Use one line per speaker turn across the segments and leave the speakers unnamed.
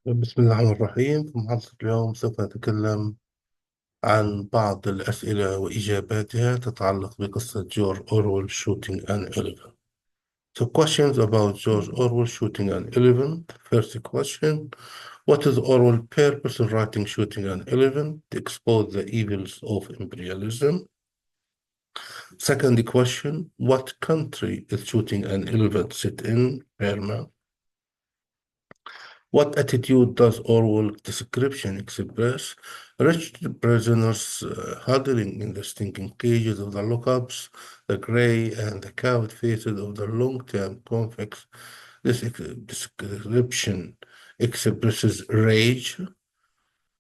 بسم الله الرحمن الرحيم. في محاضرة اليوم سوف نتكلم عن بعض الأسئلة وإجاباتها تتعلق بقصة جورج أورويل Shooting an Elephant. So questions about George Orwell Shooting an Elephant. First question, what is Orwell's purpose in writing Shooting an Elephant? To expose the evils of imperialism. Second question, what country is Shooting an Elephant set in? Burma. What attitude does Orwell's description express? Wretched prisoners huddling in the stinking cages of the lockups, the grey and the cowed faces of the long-term convicts. This description expresses rage.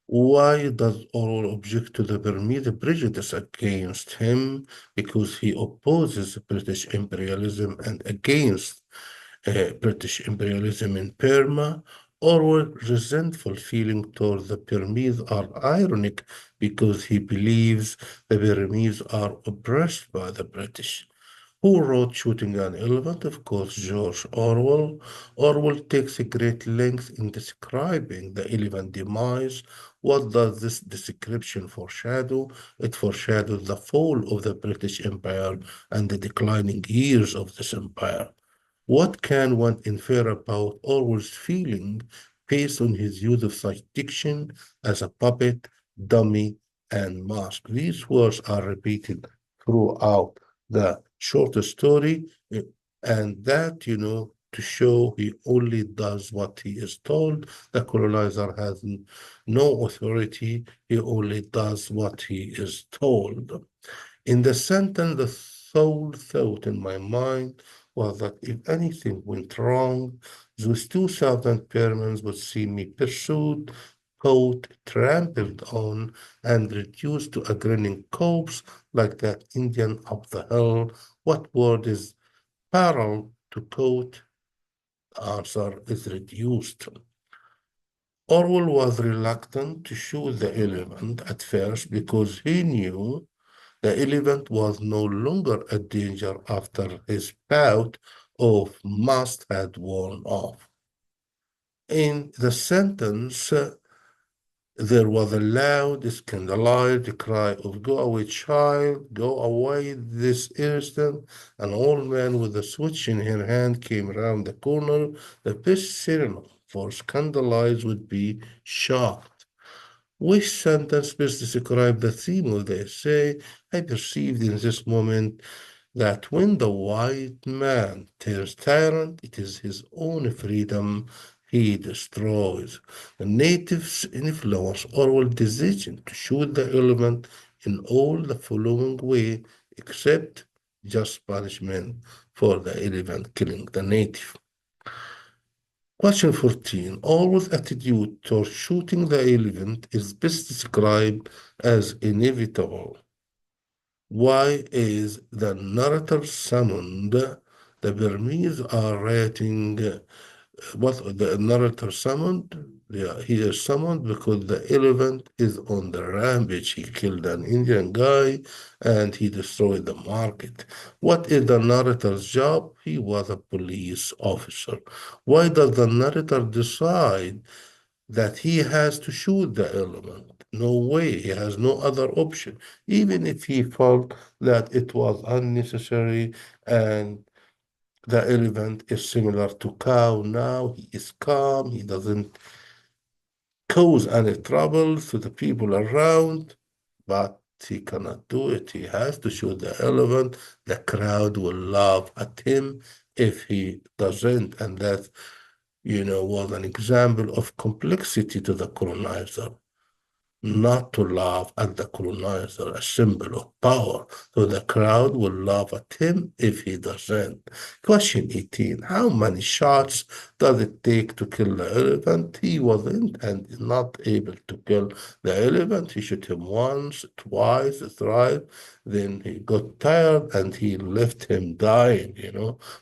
Why does Orwell object to the Burmese prejudice against him? Because he opposes British imperialism and against British imperialism in Burma. Orwell's resentful feeling toward the Burmese are ironic because he believes the Burmese are oppressed by the British. Who wrote Shooting an Elephant? Of course, George Orwell. Orwell takes a great length in describing the elephant demise. What does this description foreshadow? It foreshadows the fall of the British Empire and the declining years of this empire. What can one infer about Orwell's feeling based on his use of such diction as a puppet, dummy, and mask? These words are repeated throughout the short story, and that, to show he only does what he is told. The colonizer has no authority, he only does what he is told. In the sentence, the sole thought in my mind was that if anything went wrong, those 2,000 Burmans would see me pursued, caught, trampled on, and reduced to a grinning corpse like that Indian up the hill. What word is parallel to quote? The answer is reduced. Orwell was reluctant to shoot the elephant at first because he knew the elephant was no longer a danger after his bout of must had worn off. In the sentence, there was a loud, scandalized cry of, "Go away, child, go away this instant." An old man with a switch in her hand came round the corner. The best synonym for scandalized would be shocked. Which sentence best describes the theme of the essay? I perceived in this moment that when the white man turns tyrant, it is his own freedom he destroys. The natives influence Orwell decision to shoot the elephant in all the following way, except just punishment for the elephant killing the native. Question 14. Orwell's attitude toward shooting the elephant is best described as inevitable. Why is the narrator summoned? The Burmese are writing what the narrator summoned. Yeah, he is summoned because the elephant is on the rampage. He killed an Indian guy and he destroyed the market. What is the narrator's job? He was a police officer. Why does the narrator decide that he has to shoot the elephant? No way, he has no other option. Even if he felt that it was unnecessary and the elephant is similar to cow now, he is calm, he doesn't cause any trouble to the people around, but he cannot do it. He has to shoot the elephant. The crowd will laugh at him if he doesn't, and that was an example of complexity to the colonizer, not to laugh at the colonizer, a symbol of power. So the crowd will laugh at him if he doesn't. Question 18. How many shots does it take to kill the elephant? He wasn't and not able to kill the elephant. He shot him once, twice, thrice. Then he got tired and he left him dying,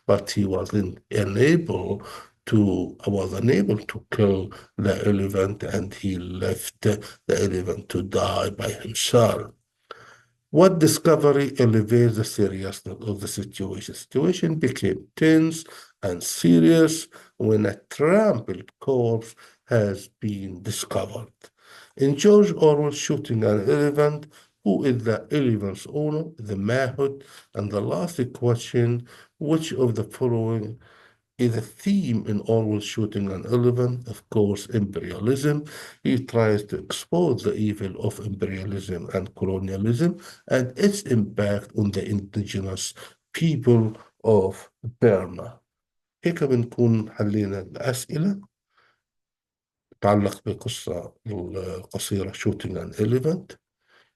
but he wasn't unable to kill the elephant, and he left the elephant to die by himself. What discovery elevates the seriousness of the situation? The situation became tense and serious when a trampled corpse has been discovered. In George Orwell's Shooting an Elephant, who is the elephant's owner, the manhood, and the last question, which of the following is a theme in Orwell's Shooting an Elephant? Of course, imperialism. He tries to expose the evil of imperialism and colonialism and its impact on the indigenous people of Burma. هيك بنكون حلينا الأسئلة تتعلق بالقصة القصيرة Shooting an Elephant.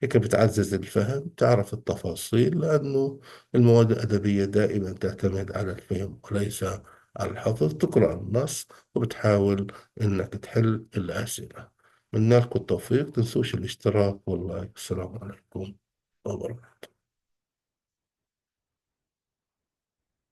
هيك بتعزز الفهم، تعرف التفاصيل، لأنه المواد الأدبية دائما تعتمد على الفهم وليس على الحفظ. تقرأ النص وبتحاول إنك تحل الأسئلة. من لكم التوفيق، تنسوش الاشتراك واللايك. السلام عليكم وبركاته.